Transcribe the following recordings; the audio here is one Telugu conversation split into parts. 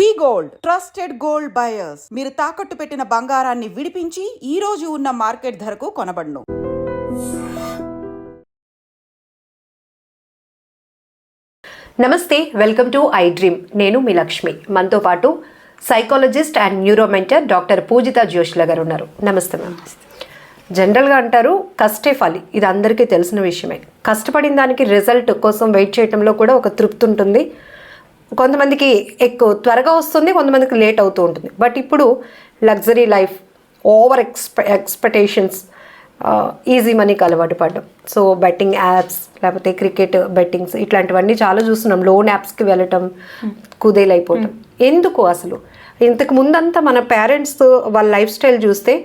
వి గోల్డ్ ట్రస్టెడ్ గోల్డ్ బయర్స్. మీరు తాకట్టు పెట్టిన బంగారాన్ని విడిపించి ఈ రోజు ఉన్న మార్కెట్ ధరకు కొనబడును. నమస్తే, వెల్కమ్ టు ఐ డ్రీమ్. నేను మీ లక్ష్మి. మనతో పాటు సైకాలజిస్ట్ అండ్ న్యూరోమెంటర్ డాక్టర్ పూజిత జోష్ల గారు ఉన్నారు. నమస్తే మ్యామ్. జనరల్గా అంటారు కష్టే ఫలి, ఇది అందరికీ తెలిసిన విషయమే. కష్టపడిన దానికి రిజల్ట్ కోసం వెయిట్ చేయడంలో కూడా ఒక తృప్తి ఉంటుంది. కొంతమందికి ఎక్కువ త్వరగా వస్తుంది, కొంతమందికి లేట్ అవుతూ ఉంటుంది. బట్ ఇప్పుడు luxury life, over expectations, easy మనీకి అలవాటు పడ్డం. సో బెట్టింగ్ యాప్స్, లేకపోతే క్రికెట్ బెట్టింగ్స్, ఇట్లాంటివన్నీ చాలా చూస్తున్నాం. లోన్ యాప్స్కి వెళ్ళటం, కుదేలైపోవటం. ఎందుకు అసలు? ఇంతకు ముందంతా మన పేరెంట్స్ వాళ్ళ లైఫ్ స్టైల్ చూస్తే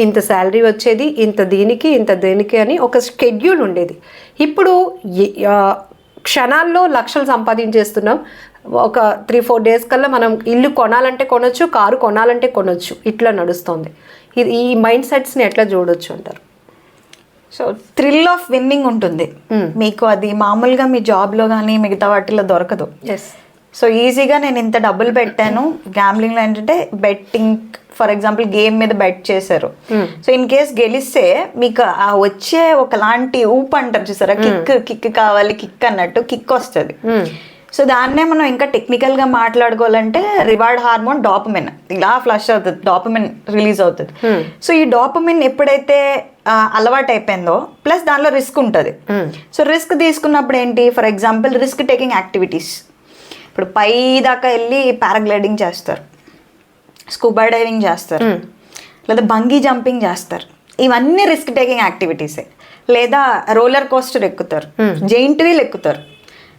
ఇంత శాలరీ వచ్చేది, ఇంత దీనికి అని ఒక షెడ్యూల్ ఉండేది. ఇప్పుడు క్షణాల్లో లక్షలు సంపాదించేస్తున్నాం. ఒక 3-4 డేస్ కల్లా మనం ఇల్లు కొనాలంటే కొనొచ్చు, కారు కొనాలంటే కొనొచ్చు, ఇట్లా నడుస్తుంది. ఇది ఈ మైండ్ సెట్స్ని ఎట్లా చూడొచ్చు అంటారు? సో థ్రిల్ ఆఫ్ విన్నింగ్ ఉంటుంది మీకు. అది మామూలుగా మీ జాబ్లో కానీ మిగతా వాటిలో దొరకదు. సో ఈజీగా నేను ఇంత డబ్బులు పెట్టాను. గ్యాంబ్లింగ్లో ఏంటంటే బెట్టింగ్, ఫర్ ఎగ్జాంపుల్ గేమ్ మీద బెట్ చేశారు. సో ఇన్ కేస్ గెలిస్తే మీకు ఆ వచ్చే ఒకలాంటి ఊపు అంటారు చూసారా, కిక్ కావాలి, కిక్ అన్నట్టు కిక్ వస్తుంది. సో దాన్నే మనం ఇంకా టెక్నికల్గా మాట్లాడుకోవాలంటే రివార్డ్ హార్మోన్ డాపమిన్ ఇలా ఫ్లష్ అవుతుంది, డాపమిన్ రిలీజ్ అవుతుంది. సో ఈ డాపమిన్ ఎప్పుడైతే అలవాటు అయిపోయిందో, ప్లస్ దానిలో రిస్క్ ఉంటుంది. సో రిస్క్ తీసుకున్నప్పుడు ఏంటి, for example risk taking activities. ఇప్పుడు పై దాకా వెళ్ళి పారాగ్లైడింగ్ చేస్తారు, స్కూబా డైవింగ్ చేస్తారు, లేదా బంగీ జంపింగ్ చేస్తారు. ఇవన్నీ రిస్క్ టేకింగ్ యాక్టివిటీసే. లేదా రోలర్ కోస్టర్ ఎక్కుతారు, జెయింట్ వీల్ ఎక్కుతారు.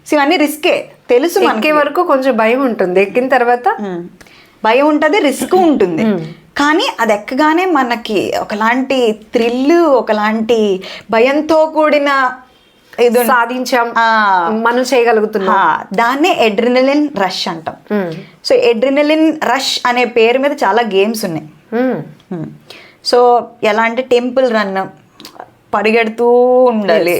సో ఇవన్నీ రిస్కే, తెలుసు. ఎక్కే వరకు కొంచెం భయం ఉంటుంది, ఎక్కిన తర్వాత భయం ఉంటుంది, రిస్క్ ఉంటుంది. కానీ అది ఎక్కగానే మనకి ఒకలాంటి థ్రిల్, ఒకలాంటి భయంతో కూడిన ఇది సాధించాం, మనం చేయగలుగుతున్నాం. దాన్నే ఎడ్రినలిన్ రష్ అంటాం. సో ఎడ్రినలిన్ రష్ అనే పేరు మీద చాలా గేమ్స్ ఉన్నాయి. సో ఎలా అంటే టెంపుల్ రన్, పరిగెడుతూ ఉండాలి.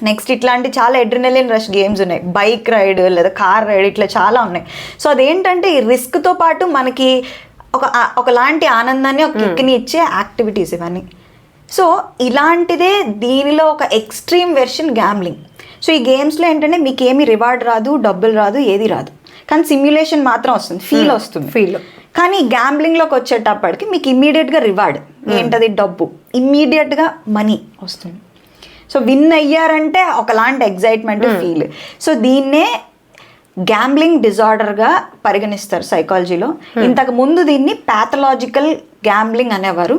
నెక్స్ట్ ఇట్లాంటి చాలా ఎడ్రినలిన్ రష్ గేమ్స్ ఉన్నాయి. బైక్ రైడ్ లేదా కార్ రైడ్, ఇట్లా చాలా ఉన్నాయి. సో అదేంటంటే ఈ రిస్క్తో పాటు మనకి ఒకలాంటి ఆనందాన్ని, ఒక కిక్ని ఇచ్చే యాక్టివిటీస్ ఇవన్నీ. సో ఇలాంటిదే దీనిలో ఒక ఎక్స్ట్రీమ్ వెర్షన్ గ్యాంబ్లింగ్. సో ఈ గేమ్స్లో ఏంటంటే మీకు ఏమి రివార్డ్ రాదు, డబ్బులు రాదు, ఏది రాదు, కానీ సిమ్యులేషన్ మాత్రం వస్తుంది, ఫీల్ వస్తుంది. ఫీల్. కానీ గ్యాంబ్లింగ్లోకి వచ్చేటప్పటికి మీకు ఇమ్మీడియట్గా రివార్డ్ ఏంటది, డబ్బు, ఇమ్మీడియట్గా మనీ వస్తుంది. సో విన్ అయ్యారంటే ఒకలాంటి ఎగ్జైట్మెంట్, ఫీల్. సో దీన్నే గ్యాంబ్లింగ్ డిజార్డర్గా పరిగణిస్తారు సైకాలజీలో. ఇంతకు ముందు దీన్ని ప్యాథలాజికల్ గ్యాంబ్లింగ్ అనేవారు,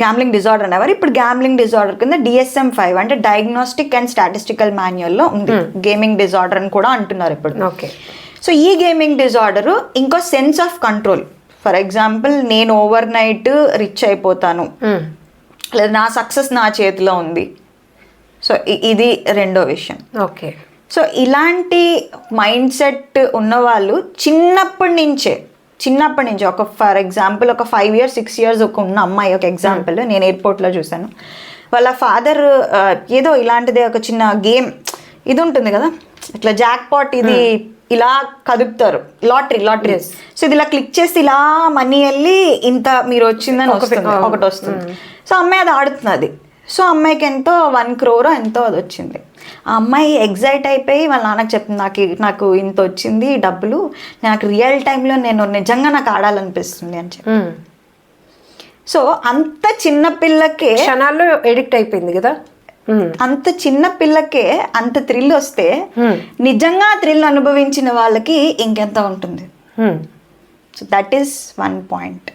గ్యాంబ్లింగ్ డిజార్డర్ అనేవారు. ఇప్పుడు గ్యాంబ్లింగ్ డిజార్డర్ కింద DSM-5 అంటే డయాగ్నోస్టిక్ అండ్ స్టాటిస్టికల్ మాన్యువల్లో ఉంది. గేమింగ్ డిజార్డర్ అని కూడా అంటున్నారు ఇప్పుడు. ఓకే. సో ఈ గేమింగ్ డిజార్డరు ఇంకో sense of control. For example నేను ఓవర్ నైట్ రిచ్ అయిపోతాను, లేదా నా సక్సెస్ నా చేతిలో ఉంది. సో ఇది రెండో విషయం. ఓకే. సో ఇలాంటి మైండ్ సెట్ ఉన్నవాళ్ళు చిన్నప్పటి నుంచే ఒక ఫర్ ఎగ్జాంపుల్ ఒక 5 years 6 years ఒక ఉన్న అమ్మాయి, ఒక ఎగ్జాంపుల్ నేను ఎయిర్పోర్ట్లో చూశాను. వాళ్ళ ఫాదర్ ఏదో ఇలాంటిదే ఒక చిన్న గేమ్ ఇది ఉంటుంది కదా, ఇట్లా జాక్ పాట్, ఇది ఇలా కదుపుతారు, లాటరీ. సో ఇది ఇలా క్లిక్ చేసి ఇలా మనీ వెళ్ళి ఇంత మీరు వచ్చిందని ఒకటి వస్తుంది. సో అమ్మాయి అది ఆడుతున్నది. సో అమ్మాయికి ఎంతో 1 crore ఎంతో అది వచ్చింది. ఆ అమ్మాయి ఎగ్జైట్ అయిపోయి వాళ్ళ నాన్నకి చెప్పింది, నాకు ఇంత వచ్చింది డబ్బులు, నాకు రియల్ టైంలో నేను నిజంగా నాకు ఆడాలనిపిస్తుంది అని చెప్పి. సో అంత చిన్న పిల్లకే క్షణాల్లో ఎడిక్ట్ అయిపోయింది కదా. అంత చిన్న పిల్లకే అంత థ్రిల్ వస్తే నిజంగా థ్రిల్ అనుభవించిన వాళ్ళకి ఇంకెంత ఉంటుంది. So that is 1 point.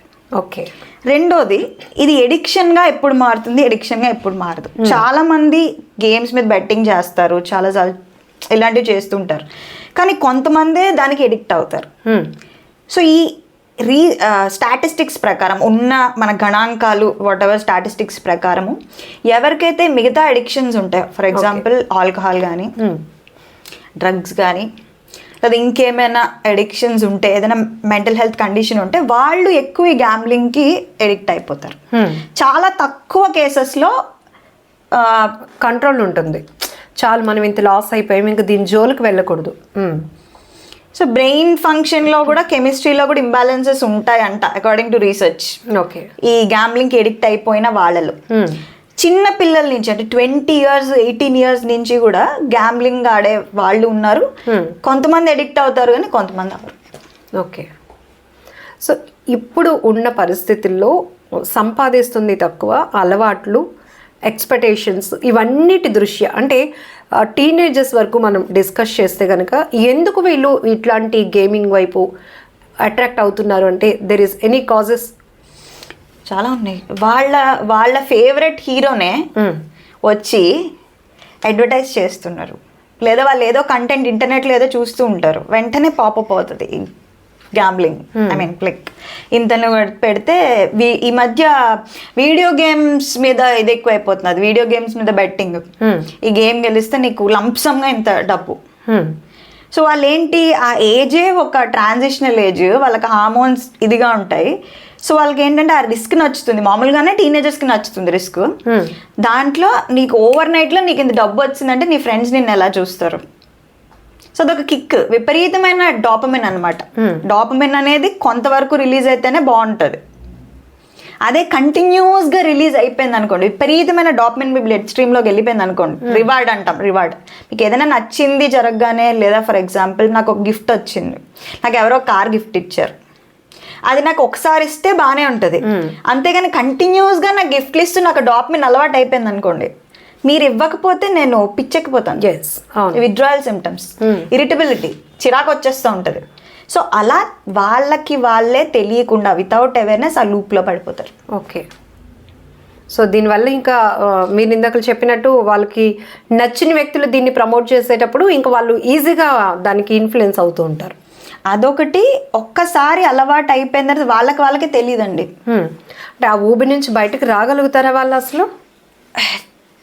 Okay. రెండోది, ఇది ఎడిక్షన్గా ఎప్పుడు మారుతుంది, ఎడిక్షన్గా ఎప్పుడు మారదు. చాలా మంది గేమ్స్ మీద బెట్టింగ్ చేస్తారు, చాలా ఇలాంటివి చేస్తుంటారు, కానీ కొంతమందే దానికి ఎడిక్ట్ అవుతారు. సో ఈ స్టాటిస్టిక్స్ ప్రకారం ఉన్న మన గణాంకాలు, వాట్ ఎవర్ స్టాటిస్టిక్స్ ప్రకారము ఎవరికైతే మిగతా అడిక్షన్స్ ఉంటాయో, ఫర్ ఎగ్జాంపుల్ ఆల్కహాల్ కానీ, డ్రగ్స్ కానీ, లేదా ఇంకేమైనా అడిక్షన్స్ ఉంటే, ఏదైనా మెంటల్ హెల్త్ కండిషన్ ఉంటే వాళ్ళు ఎక్కువ ఈ గ్యాంబ్లింగ్కి ఎడిక్ట్ అయిపోతారు. చాలా తక్కువ కేసెస్లో కంట్రోల్ ఉంటుంది. చాలు మనం ఇంత లాస్ అయిపోయాం, ఇంకా దీని జోలికి వెళ్ళకూడదు. సో బ్రెయిన్ ఫంక్షన్లో కూడా కెమిస్ట్రీలో కూడా ఇంబ్యాలెన్సెస్ ఉంటాయంట అకార్డింగ్ టు రీసెర్చ్. ఓకే. ఈ గ్యాంబ్లింగ్కి ఎడిక్ట్ అయిపోయిన వాళ్ళలో చిన్న పిల్లల నుంచి అంటే 20 years 18 years నుంచి కూడా గ్యాంబ్లింగ్ ఆడే వాళ్ళు ఉన్నారు. కొంతమంది ఎడిక్ట్ అవుతారు కానీ కొంతమంది అవ్వరు. ఓకే. సో ఇప్పుడు ఉన్న పరిస్థితుల్లో సంపాదిస్తుంది తక్కువ, అలవాట్లు, ఎక్స్పెక్టేషన్స్ ఇవన్నిటి దృష్ట్యా అంటే టీనేజర్స్ వరకు మనం డిస్కస్ చేస్తే కనుక ఎందుకు వీళ్ళు ఇట్లాంటి గేమింగ్ వైపు అట్రాక్ట్ అవుతున్నారు అంటే దెర్ ఈస్ ఎనీ కాజెస్? చాలా ఉన్నాయి. వాళ్ళ ఫేవరెట్ హీరోనే వచ్చి అడ్వర్టైజ్ చేస్తున్నారు, లేదా వాళ్ళు ఏదో కంటెంట్ ఇంటర్నెట్లో ఏదో చూస్తూ ఉంటారు, వెంటనే పాపప్ అవుతుంది గ్యాంబ్లింగ్. ఐ మీన్ లైక్ ఇంతను పెడితే ఈ మధ్య వీడియో గేమ్స్ మీద ఇది ఎక్కువ అయిపోతున్నది, వీడియో గేమ్స్ మీద బెట్టింగ్. ఈ గేమ్ గెలిస్తే నీకు లంప్సంగా ఇంత డబ్బు. సో వాళ్ళు ఏంటి, ఆ ఏజే ఒక ట్రాన్సిషనల్ ఏజ్, వాళ్ళకి హార్మోన్స్ ఇదిగా ఉంటాయి. సో వాళ్ళకి ఏంటంటే ఆ రిస్క్ నచ్చుతుంది. మామూలుగానే టీనేజర్స్కి నచ్చుతుంది రిస్క్. దాంట్లో నీకు ఓవర్ నైట్లో నీకు ఇంత డబ్బు వచ్చిందంటే నీ ఫ్రెండ్స్ నిన్ను ఎలా చూస్తారు. సో అదొక కిక్, విపరీతమైన డాపమిన్ అనమాట. డాపమిన్ అనేది కొంతవరకు రిలీజ్ అయితేనే బాగుంటుంది. అదే కంటిన్యూస్గా రిలీజ్ అయిపోయింది అనుకోండి, విపరీతమైన డాపమిన్ మీ బ్లడ్ స్ట్రీమ్లోకి వెళ్ళిపోయింది అనుకోండి, రివార్డ్ అంటాం. రివార్డ్ మీకు ఏదైనా నచ్చింది జరగగానే, లేదా ఫర్ ఎగ్జాంపుల్ నాకు ఒక గిఫ్ట్ వచ్చింది, నాకు ఎవరో కార్ గిఫ్ట్ ఇచ్చారు, అది నాకు ఒకసారి ఇస్తే బాగానే ఉంటుంది. అంతేగాని కంటిన్యూస్గా నాకు గిఫ్ట్లు ఇస్తూ నాకు డాపమిన్ అలవాటు అయిపోయింది అనుకోండి, మీరు ఇవ్వకపోతే నేను పిచ్చెక్కిపోతాను. విత్డ్రాయల్ సిమ్టమ్స్, ఇరిటబిలిటీ, చిరాకు వచ్చేస్తూ ఉంటుంది. సో అలా వాళ్ళకి వాళ్ళే తెలియకుండా వితౌట్ అవేర్నెస్ ఆ లూప్లో పడిపోతారు. ఓకే. సో దీనివల్ల ఇంకా మీరు ఇందాక చెప్పినట్టు వాళ్ళకి నచ్చిన వ్యక్తులు దీన్ని ప్రమోట్ చేసేటప్పుడు ఇంకా వాళ్ళు ఈజీగా దానికి ఇన్ఫ్లుయెన్స్ అవుతూ ఉంటారు. అదొకటి. ఒక్కసారి అలవాటు అయిపోయిన తర్వాత వాళ్ళకే తెలియదండి. అంటే ఆ ఊబి నుంచి బయటకు రాగలుగుతారా వాళ్ళు? అసలు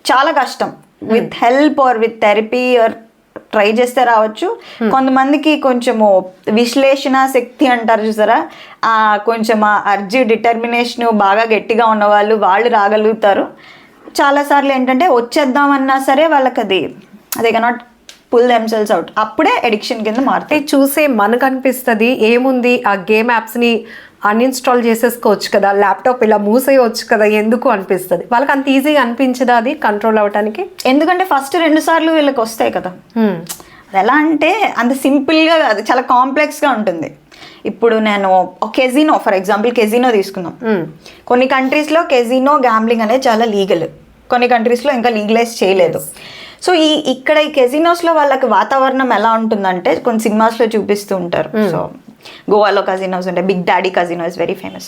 చాలా కష్టం. With help or with therapy or try చేస్తే రావచ్చు. కొంతమందికి కొంచెము విశ్లేషణ శక్తి అంటారు చూసారా, కొంచెం అర్జీ డిటర్మినేషన్ బాగా గట్టిగా ఉన్న వాళ్ళు రాగలుగుతారు. చాలాసార్లు ఏంటంటే వచ్చేద్దామన్నా సరే వాళ్ళకి అది కెనాట్ పుల్ దెమ్సెల్స్ అవుట్. అప్పుడే ఎడిక్షన్ కింద మారుతాయి. చూసే మనకు అనిపిస్తుంది ఏముంది ఆ గేమ్ యాప్స్ని అన్ఇన్స్టాల్ చేసేసుకోవచ్చు కదా, ల్యాప్టాప్ ఇలా మూసేయవచ్చు కదా, ఎందుకు అనిపిస్తుంది. వాళ్ళకి అంత ఈజీగా అనిపించదా అది కంట్రోల్ అవ్వడానికి? ఎందుకంటే ఫస్ట్ 2 సార్లు వీళ్ళకి వస్తాయి కదా. అది ఎలా అంటే అంత సింపుల్గా కాదు, చాలా కాంప్లెక్స్గా ఉంటుంది. ఇప్పుడు నేను ఒక కెజినో, ఫర్ ఎగ్జాంపుల్ కెజినో తీసుకుందాం. కొన్ని కంట్రీస్లో కెజినో గ్యాంబ్లింగ్ అనేది చాలా లీగల్, కొన్ని కంట్రీస్లో ఇంకా లీగలైజ్ చేయలేదు. సో ఇక్కడ ఈ కెజినోస్లో వాళ్ళకి వాతావరణం ఎలా ఉంటుందంటే కొన్ని సినిమాస్లో చూపిస్తూ ఉంటారు. సో గోవాలో కజినోస్ ఉంటాయి, big daddy casino is very famous.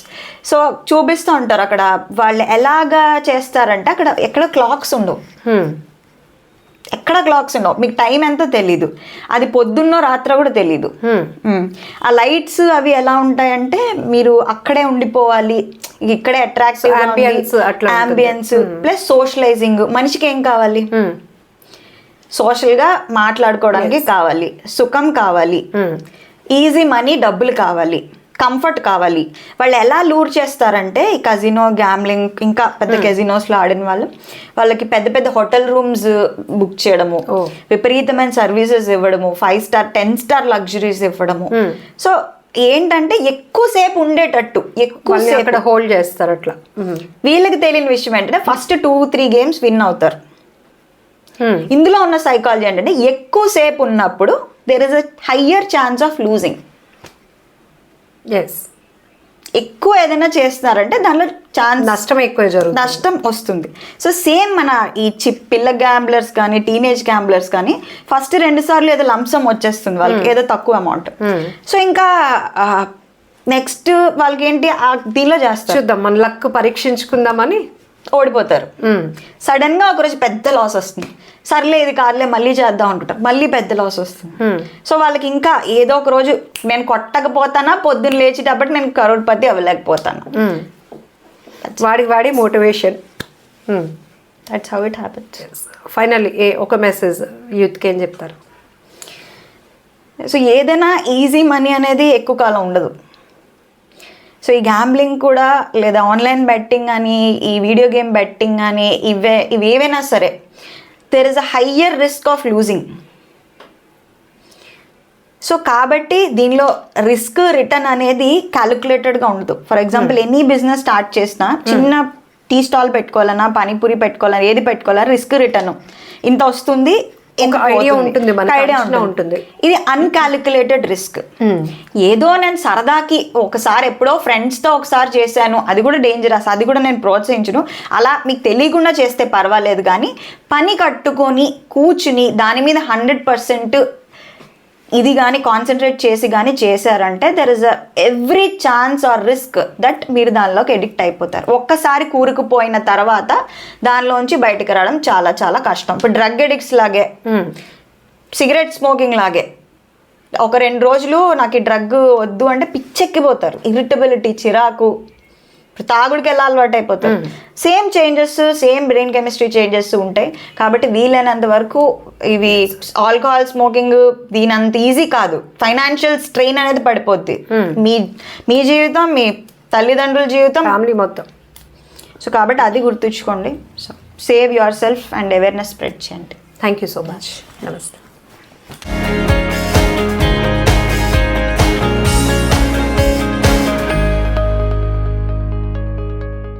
So చూపిస్తూ ఉంటారు అక్కడ వాళ్ళు ఎలాగా చేస్తారంటే అక్కడ ఎక్కడ క్లాక్స్ ఉండవు, మీకు టైం ఎంతో తెలీదు, అది పొద్దున్నో రాత్రి కూడా తెలీదు. ఆ లైట్స్ అవి ఎలా ఉంటాయంటే మీరు అక్కడే ఉండిపోవాలి, ఇక్కడే అట్రాక్టివ్ అంబియన్స్ ప్లస్ సోషలైజింగ్. మనిషికి ఏం కావాలి? సోషల్గా మాట్లాడుకోవడానికి కావాలి, సుఖం కావాలి, ఈజీ మనీ డబ్బులు కావాలి, కంఫర్ట్ కావాలి. వాళ్ళు ఎలా లూర్ చేస్తారంటే ఈ కజినో గ్యాంబ్లింగ్ ఇంకా పెద్ద కెజినోస్లో ఆడిన వాళ్ళకి పెద్ద పెద్ద హోటల్ రూమ్స్ బుక్ చేయడము, విపరీతమైన సర్వీసెస్ ఇవ్వడము, 5 star 10 star లగ్జరీస్ ఇవ్వడము. సో ఏంటంటే ఎక్కువసేపు ఉండేటట్టు ఎక్కువసేపు అక్కడ హోల్డ్ చేస్తారు. అట్లా వీళ్ళకి తెలియని విషయం ఏంటంటే ఫస్ట్ 2-3 games విన్ అవుతారు. ఇందులో ఉన్న సైకాలజీ ఏంటంటే ఎక్కువసేపు ఉన్నప్పుడు there is a higher chance of losing. ఎక్కువ ఏదైనా చేస్తున్నారంటే దానిలో ఛాన్స్ నష్టం వస్తుంది. సో సేమ్ మన ఈ పిల్ల గ్యాంబ్లర్స్ కానీ టీనేజ్ గ్యాంబ్లర్స్ కానీ ఫస్ట్ 2 సార్లు ఏదో లంసమ్ వచ్చేస్తుంది వాళ్ళకి, ఏదో తక్కువ అమౌంట్. సో ఇంకా నెక్స్ట్ వాళ్ళకి ఏంటి దీనిలో చేస్తారు, చూద్దాం మన లక్ పరీక్షించుకుందామని ఓడిపోతారు. సడన్ గా ఒకరోజు పెద్ద లాస్ వస్తుంది, సర్లే ఇది కార్లే మళ్ళీ చేద్దాం అనుకుంటారు, మళ్ళీ పెద్ద లాస్ వస్తుంది. సో వాళ్ళకి ఇంకా ఏదో ఒక రోజు నేను కొట్టకపోతానా, పొద్దున్న లేచేటప్పటికి నేను కరోడ్పతి అవ్వలేకపోతాను. వాడి motivation. That's how it happens. Finally ఒక మెసేజ్ యూత్కి ఏం చెప్తారు? సో ఏదైనా ఈజీ మనీ అనేది ఎక్కువ కాలం ఉండదు. సో ఈ గ్యాంబ్లింగ్ కూడా లేదా ఆన్లైన్ బెట్టింగ్ అని, ఈ వీడియో గేమ్ బెట్టింగ్ అని, ఇవేవైనా సరే there is a higher risk of losing. So కాబట్టి దీనిలో రిస్క్ రిటర్న్ అనేది క్యాలిక్యులేటెడ్గా ఉండదు. For example any business start చేసినా చిన్న టీ స్టాల్ పెట్టుకోవాలన్నా పానీపూరి పెట్టుకోవాలన్నా ఏది పెట్టుకోవాలన్నా రిస్క్ రిటర్న్ ఇంత వస్తుంది, ఐడియా ఉంటుంది, ఉంటుంది. ఇది అన్కాలిక్యులేటెడ్ రిస్క్. ఏదో నేను సరదాకి ఒకసారి ఎప్పుడో ఫ్రెండ్స్తో ఒకసారి చేశాను, అది కూడా డేంజరస్, అది కూడా నేను ప్రోత్సహించను. అలా మీకు తెలియకుండా చేస్తే పర్వాలేదు, కానీ పని కట్టుకొని కూర్చుని దాని మీద 100% ఇది కానీ కాన్సన్ట్రేట్ చేసి కానీ చేశారంటే there is every chance or risk that మీరు దానిలోకి ఎడిక్ట్ అయిపోతారు. ఒక్కసారి కూరుకుపోయిన తర్వాత దానిలోంచి బయటకు రావడం చాలా చాలా కష్టం. ఇప్పుడు డ్రగ్ ఎడిక్ట్స్ లాగే, సిగరెట్ స్మోకింగ్ లాగే, ఒక 2 రోజులు నాకు ఈ డ్రగ్ వద్దు అంటే పిచ్చెక్కిపోతారు, ఇరిటబిలిటీ, చిరాకు, తాగుడికి ఎలా అలవాటు అయిపోతారు. Same changes, same brain chemistry changes ఉంటాయి. కాబట్టి వీలైనంత వరకు ఇవి ఆల్కహాల్ స్మోకింగ్ దీని అంత ఈజీ కాదు. ఫైనాన్షియల్ స్ట్రెయిన్ అనేది పడిపోద్ది, మీ జీవితం, మీ తల్లిదండ్రుల జీవితం, ఫ్యామిలీ మొత్తం. సో కాబట్టి అది గుర్తుంచుకోండి. So save yourself and awareness spread చేయండి. Thank you so much. నమస్తే.